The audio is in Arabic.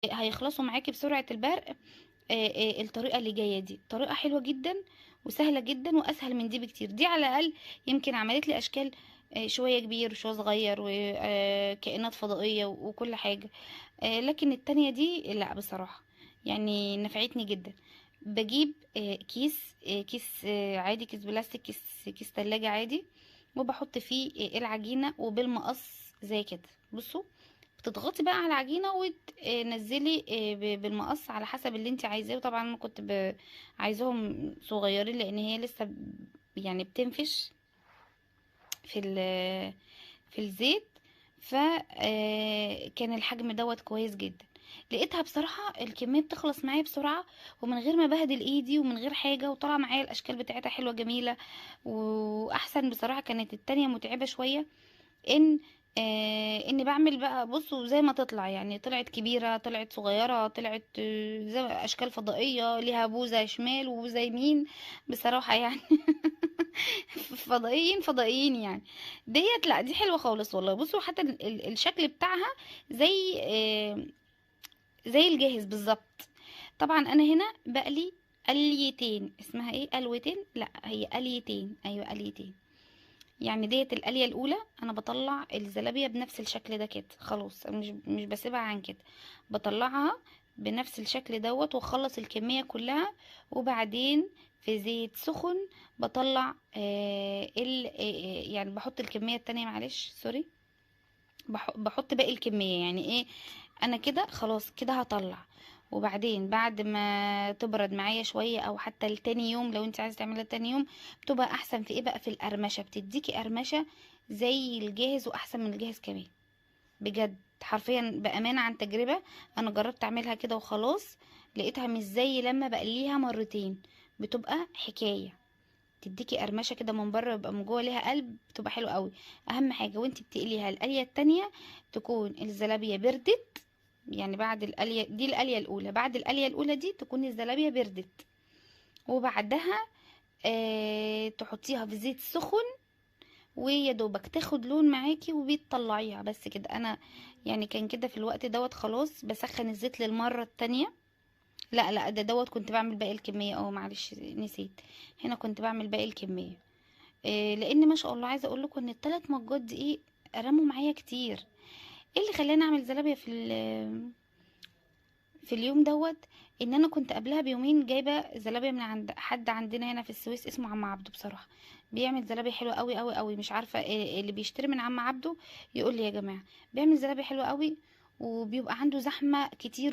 هيخلصوا معاكي بسرعة البرق. الطريقة اللي جاية دي طريقة حلوة جدا وسهلة جدا واسهل من دي بكتير. دي على الاقل يمكن عملت لي اشكال شوية كبير وشوية صغير وكائنات فضائية وكل حاجة. لكن التانية دي لا بصراحة يعني نفعتني جدا. بجيب كيس عادي، كيس بلاستيك، كيس تلاجة عادي، وبحط فيه العجينة وبالمقص زي كده. بصوا، بتضغطي بقى على العجينة وتنزلي بالمقص على حسب اللي انت عايزاه. وطبعا انا كنت عايزاهم صغيرين لان هي لسه يعني بتنفش في في الزيت. فكان الحجم دوت كويس جدا. لقيتها بصراحة الكمية بتخلص معايا بسرعة ومن غير ما بهدل ايدي ومن غير حاجة، وطلع معايا الاشكال بتاعتها حلوة جميلة واحسن بصراحة. كانت التانية متعبة شوية ان اني بعمل بقى، بصوا زي ما تطلع يعني، طلعت كبيرة طلعت صغيرة طلعت زي اشكال فضائية ليها بوزة شمال وبوزة يمين بصراحة يعني. فضائيين فضائيين يعني. ديت لا، دي حلوة خالص والله. بصوا حتى الشكل بتاعها زي زي الجاهز بالظبط. طبعا انا هنا بقلي قليتين. اسمها ايه؟ قلوتين؟ لا، هي قليتين. ايوه قليتين. يعني ديت القلية الأولى أنا بطلع الزلابية بنفس الشكل ده كده خلاص. أنا مش بسيبها عن كده، بطلعها بنفس الشكل دوت واخلص الكمية كلها. وبعدين في زيت سخن بطلع يعني بحط الكمية التانية، معلش سوري، بحط باقي الكمية. يعني ايه؟ انا كده خلاص كده هطلع. وبعدين بعد ما تبرد معايا شوية او حتى لتاني يوم، لو انت عايزة تعملها تاني يوم بتبقى احسن. في ايه بقى؟ في القرمشة، بتديكي قرمشة زي الجاهز واحسن من الجاهز كمان. بجد حرفيا بأمانة عن تجربة، انا جربت اعملها كده وخلاص. لقيتها مش زي لما بقليها مرتين، بتبقى حكاية. تديكي قرمشه كده من بره، يبقى من جوه ليها قلب، بتبقى حلوه قوي. اهم حاجه وانت بتقليها القليه التانية تكون الزلابيه بردت. يعني بعد القليه دي، القليه الاولى، بعد القليه الاولى دي تكون الزلابيه بردت. وبعدها تحطيها في زيت سخن ويا دوبك تاخد لون معاكي وبتطلعيها بس كده. انا يعني كان كده في الوقت دوت خلاص بسخن الزيت للمره التانية. لا لا، دوت كنت بعمل باقي الكميه. معلش نسيت، هنا كنت بعمل باقي الكميه. لان ما شاء الله عايزه اقول لكم ان الثلاث مجات دقيق رموا معايا كتير. ايه اللي خلاني اعمل زلابيه في اليوم دوت؟ ان انا كنت قبلها بيومين جايبه زلابيه من عند حد عندنا هنا في السويس اسمه عم عبده. بصراحه بيعمل زلابيه حلوه قوي قوي قوي. مش عارفه اللي بيشتري من عم عبده يقول لي يا جماعه، بيعمل زلابيه حلوه قوي وبيبقى عنده زحمه كتير